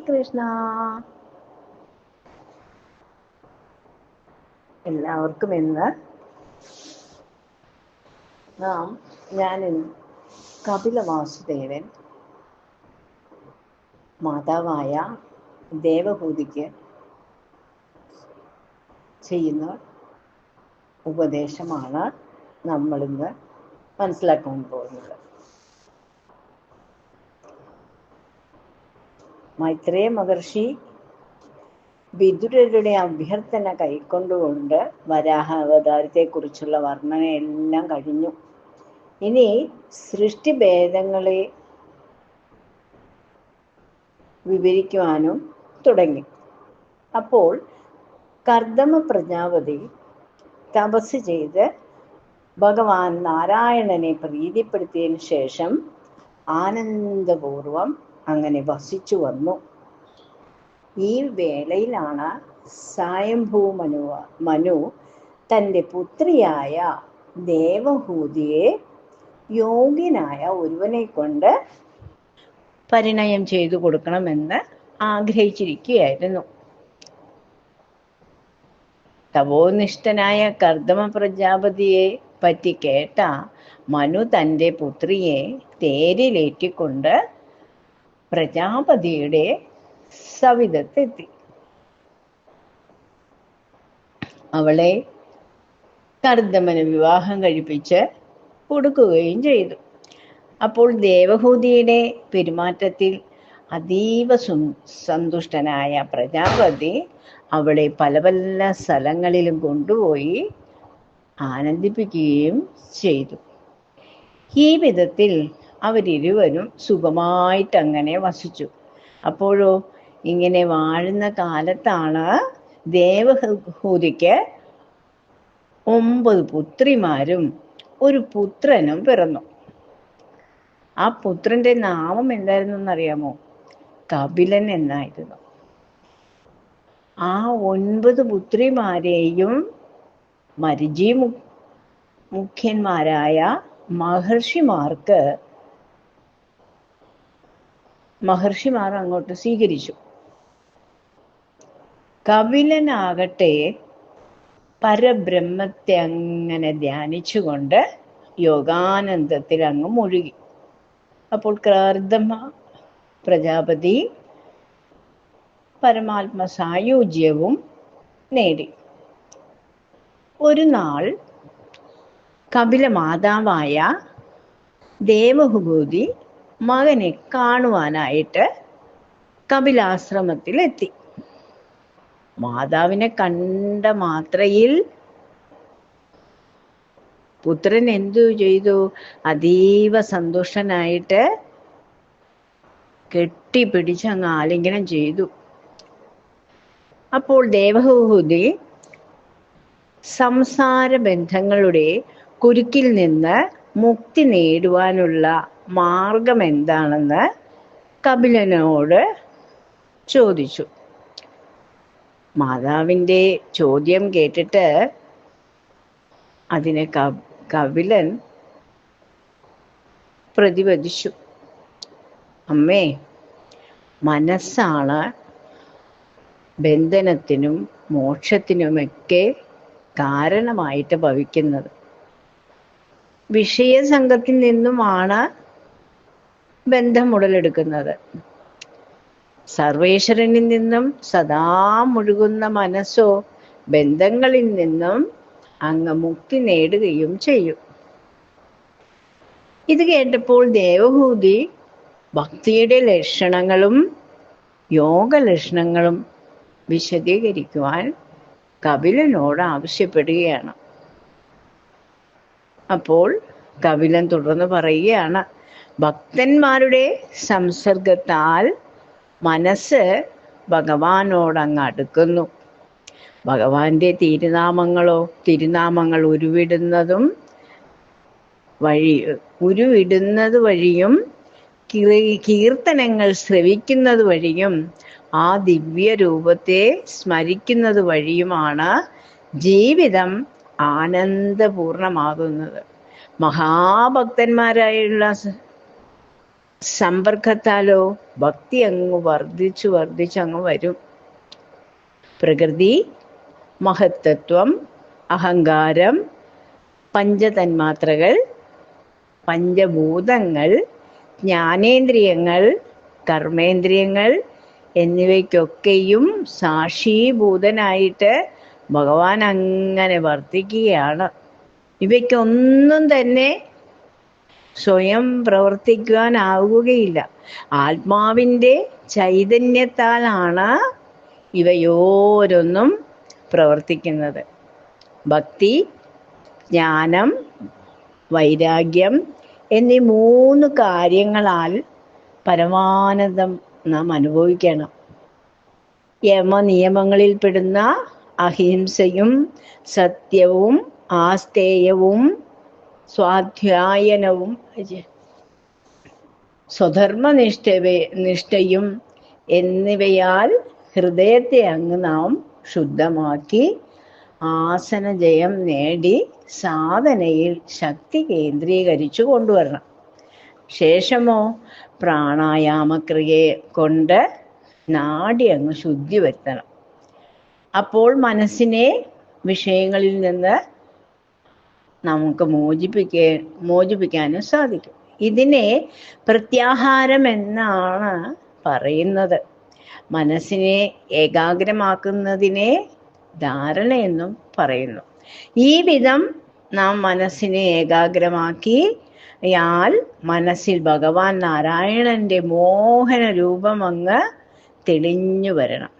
കൃഷ്ണ. എല്ലാവർക്കും ഇന്ന് ഞാനിന്ന് കപില വാസുദേവൻ മാതാവായ ദേവഹൂതിക്ക് ചെയ്യുന്ന ഉപദേശമാണ് നമ്മളിന്ന് മനസ്സിലാക്കാൻ പോകുന്നത്. മൈത്രേയ മഹർഷി വിദുരരുടെ അഭ്യർത്ഥന കൈക്കൊണ്ടുകൊണ്ട് വരാഹ അവതാരത്തെക്കുറിച്ചുള്ള വർണ്ണനയെല്ലാം കഴിഞ്ഞു. ഇനി സൃഷ്ടിഭേദങ്ങളെ വിവരിക്കുവാനും തുടങ്ങി. അപ്പോൾ കർദമ പ്രജാപതി തപസ് ചെയ്ത് ഭഗവാൻ നാരായണനെ പ്രീതിപ്പെടുത്തിയതിനു ശേഷം ആനന്ദപൂർവം അങ്ങനെ വസിച്ചു വന്നു. ഈ വേളയിലാണ് സ്വയംഭൂ മനു തൻ്റെ പുത്രിയായ ദേവഹൂതിയെ യോഗ്യനായ ഒരുവനെ കൊണ്ട് പരിണയം ചെയ്തു കൊടുക്കണമെന്ന് ആഗ്രഹിച്ചിരിക്കുകയായിരുന്നു. തപോനിഷ്ഠനായ കർദമ പ്രജാപതിയെ പറ്റി കേട്ട മനു തൻ്റെ പുത്രിയെ തേരിലേറ്റിക്കൊണ്ട് പ്രജാപതിയുടെ സവിധത്തെത്തി. അവളെ കർദമന് വിവാഹം കഴിപ്പിച്ച് കൊടുക്കുകയും ചെയ്തു. അപ്പോൾ ദേവഹൂതിയുടെ പെരുമാറ്റത്തിൽ അതീവ സന്തുഷ്ടനായ പ്രജാപതി അവളെ പല പല സ്ഥലങ്ങളിലും കൊണ്ടുപോയി ആനന്ദിപ്പിക്കുകയും ചെയ്തു. ഈ വിധത്തിൽ അവരിരുവരും സുഖമായിട്ടങ്ങനെ വസിച്ചു. അപ്പോഴോ ഇങ്ങനെ വാഴുന്ന കാലത്താണ് ദേവഹൂതിക്ക് 9 പുത്രിമാരും ഒരു പുത്രനും പിറന്നു. ആ പുത്രന്റെ നാമം എന്തായിരുന്നു എന്നറിയാമോ? കപിലൻ എന്നായിരുന്നു. ആ 9 പുത്രിമാരെയും മരിചി മുഖ്യന്മാരായ മഹർഷിമാർ അങ്ങോട്ട് സ്വീകരിച്ചു. കപിലനാകട്ടെ പരബ്രഹ്മത്തെ അങ്ങനെ ധ്യാനിച്ചുകൊണ്ട് യോഗാനന്ദത്തിൽ അങ്ങ് മുഴുകി. അപ്പോൾ കർദമ പ്രജാപതി പരമാത്മ സായുജ്യവും നേടി. ഒരു നാൾ കപില മാതാവായ ദേവഹൂതി മകനെ കാണുവാനായിട്ട് കപിലാശ്രമത്തിലെത്തി. മാതാവിനെ കണ്ട മാത്രയിൽ പുത്രൻ എന്തു ചെയ്തു? അതീവ സന്തുഷ്ടനായിട്ട് കെട്ടിപ്പിടിച്ചങ്ങ് ആലിംഗനം ചെയ്തു. അപ്പോൾ ദേവഹൂതി സംസാര ബന്ധങ്ങളുടെ കുരുക്കിൽ നിന്ന് മുക്തി നേടുവാനുള്ള മാർഗം എന്താണെന്ന് കപിലനോട് ചോദിച്ചു. മാതാവിൻ്റെ ചോദ്യം കേട്ടിട്ട് അതിനെ കപിലൻ പ്രതിവദിച്ചു. അമ്മേ, മനസ്സാണ് ബന്ധനത്തിനും മോക്ഷത്തിനുമൊക്കെ കാരണമായിട്ട് ഭവിക്കുന്നത്. വിഷയസംഘത്തിൽ നിന്നുമാണ് ബന്ധം ഉടലെടുക്കുന്നത്. സർവേശ്വരനിൽ നിന്നും സദാ മുഴുകുന്ന മനസ്സോ ബന്ധങ്ങളിൽ നിന്നും അങ്ങ് മുക്തി നേടുകയും ചെയ്യും. ഇത് കേട്ടപ്പോൾ ദേവഹൂതി ഭക്തിയുടെ ലക്ഷണങ്ങളും യോഗ ലക്ഷണങ്ങളും വിശദീകരിക്കുവാൻ കപിലനോട് ആവശ്യപ്പെടുകയാണ്. അപ്പോൾ കപിലൻ തുടർന്ന് പറയുകയാണ്, ഭക്തന്മാരുടെ സംസർഗത്താൽ മനസ്സ് ഭഗവാനോടങ്ങ് അടുക്കുന്നു. ഭഗവാന്റെ തിരുനാമങ്ങൾ ഉരുവിടുന്നത് വഴിയും കീർത്തനങ്ങൾ ശ്രവിക്കുന്നത് വഴിയും ആ ദിവ്യരൂപത്തെ സ്മരിക്കുന്നത് വഴിയുമാണ് ജീവിതം ആനന്ദപൂർണമാകുന്നത്. മഹാഭക്തന്മാരായുള്ള സമ്പർക്കത്താലോ ഭക്തി അങ്ങ് വർദ്ധിച്ചു വർദ്ധിച്ച് അങ്ങ് വരും. പ്രകൃതി, മഹത്തത്വം, അഹങ്കാരം, പഞ്ചതന്മാത്രകൾ, പഞ്ചഭൂതങ്ങൾ, ജ്ഞാനേന്ദ്രിയങ്ങൾ, കർമ്മേന്ദ്രിയങ്ങൾ എന്നിവയ്ക്കൊക്കെയും സാക്ഷീഭൂതനായിട്ട് ഭഗവാൻ അങ്ങനെ വർത്തിക്കുകയാണ്. ഇവയ്ക്കൊന്നും തന്നെ സ്വയം പ്രവർത്തിക്കുവാനാവുകയില്ല. ആത്മാവിൻ്റെ ചൈതന്യത്താലാണ് ഇവയോരൊന്നും പ്രവർത്തിക്കുന്നത്. ഭക്തി, ജ്ഞാനം, വൈരാഗ്യം എന്നീ 3 കാര്യങ്ങളാൽ പരമാനന്ദം നാം അനുഭവിക്കണം. യമനിയമങ്ങളിൽപ്പെടുന്ന അഹിംസയും സത്യവും ആസ്തേയവും സ്വാധ്യായനവും സ്വധർമ്മനിഷ്ഠയും എന്നിവയാൽ ഹൃദയത്തെ അങ്ങ് നാം ശുദ്ധമാക്കി ആസനജയം നേടി സാധനയിൽ ശക്തി കേന്ദ്രീകരിച്ചു കൊണ്ടുവരണം. ശേഷമോ പ്രാണായാമക്രിയയെ കൊണ്ട് നാഡി അങ്ങ് ശുദ്ധി വരുത്തണം. അപ്പോൾ മനസ്സിനെ വിഷയങ്ങളിൽ നിന്ന് നമുക്ക് മോചിപ്പിക്കാനും സാധിക്കും. ഇതിനെ പ്രത്യാഹാരം എന്നാണ് പറയുന്നത്. മനസ്സിനെ ഏകാഗ്രമാക്കുന്നതിനെ ധാരണയെന്നും പറയുന്നു. ഈ വിധം നാം മനസ്സിനെ ഏകാഗ്രമാക്കിയാൽ മനസ്സിൽ ഭഗവാൻ നാരായണന്റെ മോഹന രൂപം അങ്ങ് തെളിഞ്ഞു വരണം.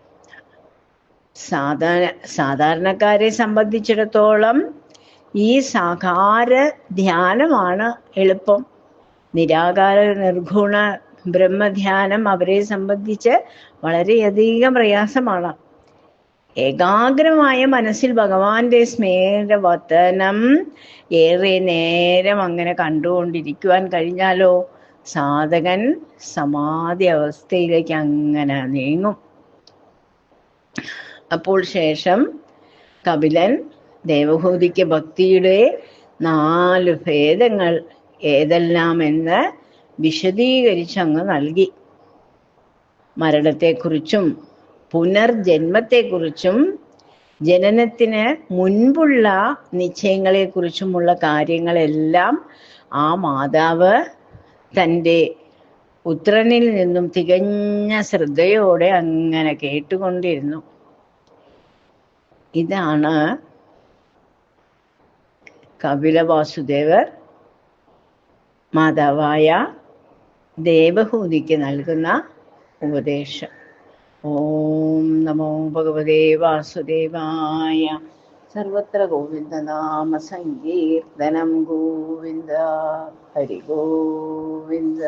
സാധാരണക്കാരെ സംബന്ധിച്ചിടത്തോളം ഈ സാകാര ധ്യാനമാണ് എളുപ്പം. നിരാകാര നിർഗുണ ബ്രഹ്മധ്യാനം അവരെ സംബന്ധിച്ച് വളരെയധികം പ്രയാസമാണ്. ഏകാഗ്രമായ മനസ്സിൽ ഭഗവാന്റെ സ്മേരവതനം ഏറെ നേരം അങ്ങനെ കണ്ടുകൊണ്ടിരിക്കുവാൻ കഴിഞ്ഞാലോ സാധകൻ സമാധി അവസ്ഥയിലേക്ക് അങ്ങനെ നീങ്ങും. അപ്പോൾ ശേഷം കപിലൻ ദേവഹൂതിക്ക് ഭക്തിയുടെ 4 ഭേദങ്ങൾ ഏതെല്ലാമെന്ന് വിശദീകരിച്ചങ്ങ് നൽകി. മരണത്തെക്കുറിച്ചും പുനർജന്മത്തെക്കുറിച്ചും ജനനത്തിന് മുൻപുള്ള നിശ്ചയങ്ങളെക്കുറിച്ചുമുള്ള കാര്യങ്ങളെല്ലാം ആ മാതാവ് തൻ്റെ പുത്രനിൽ നിന്നും തികഞ്ഞ ശ്രദ്ധയോടെ അങ്ങനെ കേട്ടുകൊണ്ടിരുന്നു. ഇതാണ് കപില വാസുദേവർ മാതാവായ ദേവഹൂതിക്ക് നൽകുന്ന ഉപദേശം. ഓം നമോ ഭഗവതേ വാസുദേവായ. സർവത്ര ഗോവിന്ദനാമ സങ്കീർത്തനം. ഗോവിന്ദ ഹരി ഗോവിന്ദ.